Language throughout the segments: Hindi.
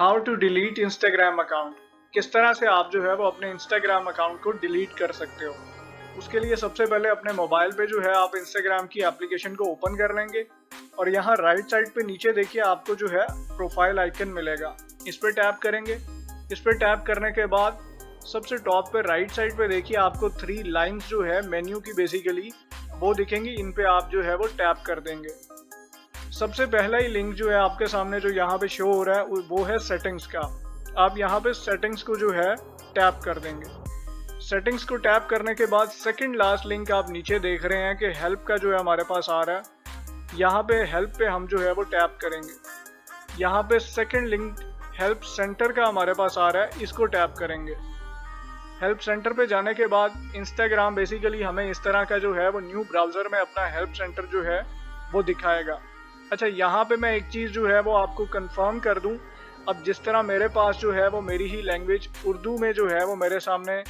How to delete Instagram account. किस तरह से आप जो है वो अपने इंस्टाग्राम अकाउंट को डिलीट कर सकते हो। उसके लिए सबसे पहले अपने मोबाइल पे जो है आप इंस्टाग्राम की एप्लीकेशन को ओपन कर लेंगे और यहाँ राइट साइड पे नीचे देखिए आपको जो है प्रोफाइल आइकन मिलेगा। इस पर टैप करेंगे। इस पर टैप करने के बाद सबसे टॉप पे राइट साइड पे देखिए आपको 3 लाइंस जो है मेन्यू की बेसिकली वो दिखेंगी। इन पे आप जो है वो टैप कर देंगे। सबसे पहला ही लिंक जो है आपके सामने जो यहाँ पे शो हो रहा है वो है सेटिंग्स का। आप यहाँ पे सेटिंग्स को जो है टैप कर देंगे। सेटिंग्स को टैप करने के बाद सेकंड लास्ट लिंक आप नीचे देख रहे हैं कि हेल्प का जो है हमारे पास आ रहा है। यहाँ पे हेल्प पे हम जो है वो टैप करेंगे। यहाँ पे सेकंड लिंक हेल्प सेंटर का हमारे पास आ रहा है, इसको टैप करेंगे। हेल्प सेंटर पे जाने के बाद इंस्टाग्राम बेसिकली हमें इस तरह का जो है वो न्यू ब्राउज़र में अपना हेल्प सेंटर जो है वो दिखाएगा। अच्छा, यहाँ पे मैं एक चीज़ जो है वो आपको कंफर्म कर दूं। अब जिस तरह मेरे पास जो है वो मेरी ही लैंग्वेज उर्दू में जो है वो मेरे सामने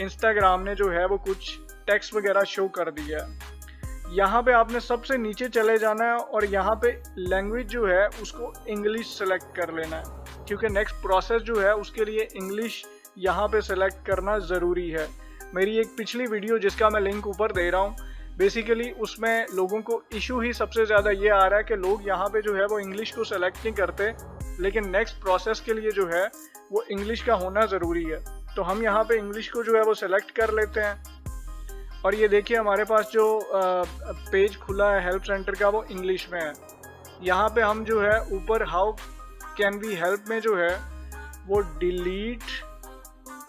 इंस्टाग्राम ने जो है वो कुछ टेक्स्ट वगैरह शो कर दिया है। यहाँ पे आपने सबसे नीचे चले जाना है और यहाँ पे लैंग्वेज जो है उसको इंग्लिश सेलेक्ट कर लेना है, क्योंकि नेक्स्ट प्रोसेस जो है उसके लिए इंग्लिश यहाँ पे सेलेक्ट करना ज़रूरी है। मेरी एक पिछली वीडियो जिसका मैं लिंक ऊपर दे रहा हूँ, बेसिकली उसमें लोगों को इशू ही सबसे ज़्यादा ये आ रहा है कि लोग यहाँ पे जो है वो इंग्लिश को सेलेक्ट नहीं करते, लेकिन नेक्स्ट प्रोसेस के लिए जो है वो इंग्लिश का होना ज़रूरी है। तो हम यहाँ पे इंग्लिश को जो है वो सेलेक्ट कर लेते हैं और ये देखिए हमारे पास जो पेज खुला है हेल्प सेंटर का वो इंग्लिश में है। यहाँ पे हम जो है ऊपर हाउ कैन वी हेल्प में जो है वो डिलीट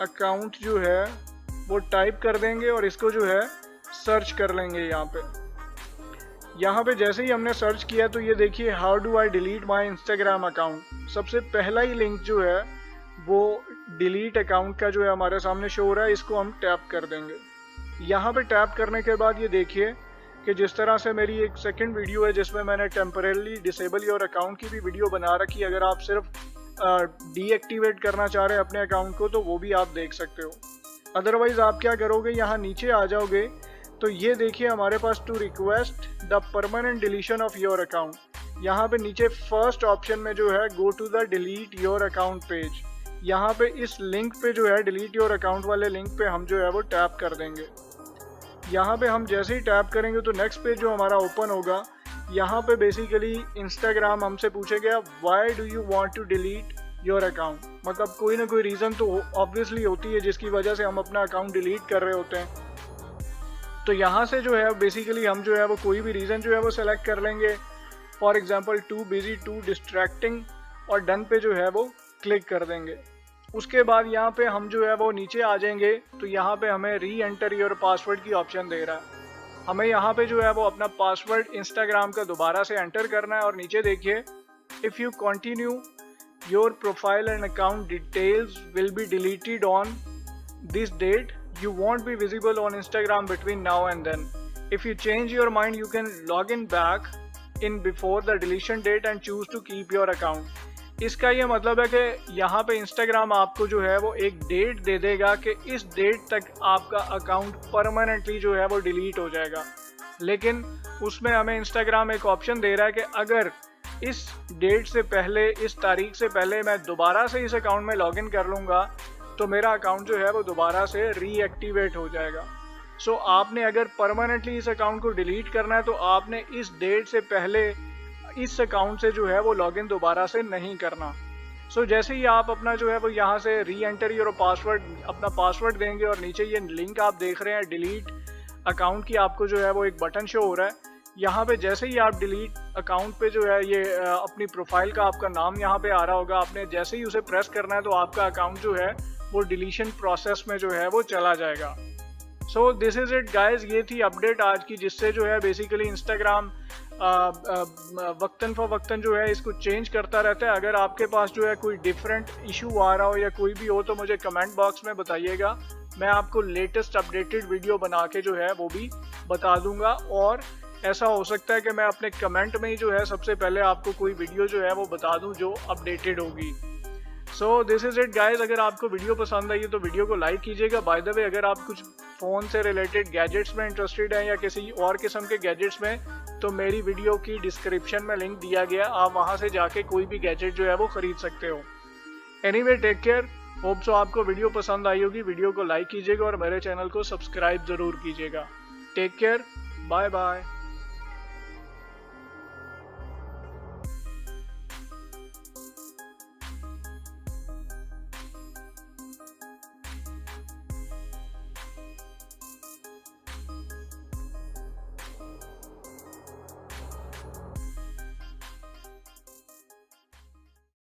अकाउंट जो है वो टाइप कर देंगे और इसको जो है सर्च कर लेंगे। यहाँ पे जैसे ही हमने सर्च किया तो ये देखिए how do I delete my Instagram account. सबसे पहला ही लिंक जो है वो डिलीट अकाउंट का जो है हमारे सामने शो हो रहा है, इसको हम टैप कर देंगे। यहाँ पे टैप करने के बाद ये देखिए कि जिस तरह से मेरी एक सेकंड वीडियो है जिसमें मैंने टेम्परेली डिसेबल योर अकाउंट की भी वीडियो बना रखी है। अगर आप सिर्फ डीएक्टिवेट करना चाह रहे हैं अपने अकाउंट को तो वो भी आप देख सकते हो। अदरवाइज आप क्या करोगे, यहाँ नीचे आ जाओगे तो ये देखिए हमारे पास to request the permanent deletion of your account. यहाँ पे नीचे फर्स्ट ऑप्शन में जो है go to the delete your account page. यहाँ पे इस लिंक पे जो है डिलीट योर अकाउंट वाले लिंक पे हम जो है वो टैप कर देंगे। यहाँ पे हम जैसे ही टैप करेंगे तो नेक्स्ट पेज जो हमारा ओपन होगा, यहाँ पे बेसिकली इंस्टाग्राम हमसे पूछेगा why do you want to delete your account. मतलब कोई ना कोई रीज़न तो ऑब्वियसली होती है जिसकी वजह से हम अपना अकाउंट डिलीट कर रहे होते हैं। तो यहाँ से जो है बेसिकली हम जो है वो कोई भी रीज़न जो है वो सेलेक्ट कर लेंगे। For example too busy, too distracting, और डन पे जो है वो क्लिक कर देंगे। उसके बाद यहाँ पे हम जो है वो नीचे आ जाएंगे तो यहाँ पे हमें री एंटर योर पासवर्ड की ऑप्शन दे रहा है। हमें यहाँ पे जो है वो अपना पासवर्ड इंस्टाग्राम का दोबारा से एंटर करना है और नीचे देखिए if you continue your profile and account details will be deleted on this date, you won't be visible on Instagram between now and then. If you change your mind, you can log in back in before the deletion date and choose to keep your account. इसका ये मतलब है कि यहाँ पे Instagram आपको जो है वो एक डेट दे देगा कि इस डेट तक आपका अकाउंट परमानेंटली जो है वो डिलीट हो जाएगा। लेकिन उसमें हमें Instagram एक ऑप्शन दे रहा है कि अगर इस डेट से पहले, इस तारीख से पहले मैं दोबारा से इस अकाउंट में लॉगिन कर लूँगा तो मेरा अकाउंट जो है वो दोबारा से रीएक्टिवेट हो जाएगा। सो आपने अगर परमानेंटली इस अकाउंट को डिलीट करना है तो आपने इस डेट से पहले इस अकाउंट से जो है वो लॉगिन दोबारा से नहीं करना। सो जैसे ही आप अपना जो है वो यहाँ से री एंटर योर पासवर्ड, अपना पासवर्ड देंगे और नीचे ये लिंक आप देख रहे हैं डिलीट अकाउंट की, आपको जो है वो एक बटन शो हो रहा है। यहाँ पे जैसे ही आप डिलीट अकाउंट पे जो है ये अपनी प्रोफाइल का आपका नाम यहाँ पे आ रहा होगा, आपने जैसे ही उसे प्रेस करना है तो आपका अकाउंट जो है वो डिलीशन प्रोसेस में जो है वो चला जाएगा। So this is it guys. ये थी अपडेट आज की, जिससे जो है बेसिकली इंस्टाग्राम वक्तन फवक्तन जो है इसको चेंज करता रहता है। अगर आपके पास जो है कोई डिफरेंट इशू आ रहा हो या कोई भी हो तो मुझे कमेंट बॉक्स में बताइएगा। मैं आपको लेटेस्ट अपडेटेड वीडियो बना के जो है वो भी बता दूंगा और ऐसा हो सकता है कि मैं अपने कमेंट में ही जो है सबसे पहले आपको कोई वीडियो जो है वो बता दूं जो अपडेटेड होगी। So this is it guys. अगर आपको वीडियो पसंद आई है तो वीडियो को लाइक कीजिएगा। बाय द वे, अगर आप कुछ फ़ोन से रिलेटेड गैजेट्स में इंटरेस्टेड हैं या किसी और किस्म के गैजेट्स में, तो मेरी वीडियो की डिस्क्रिप्शन में लिंक दिया गया, आप वहां से जाके कोई भी गैजेट जो है वो ख़रीद सकते हो। Anyway take care, hope so आपको वीडियो पसंद आई होगी। वीडियो को लाइक कीजिएगा और मेरे चैनल को सब्सक्राइब ज़रूर कीजिएगा। Take care, bye bye.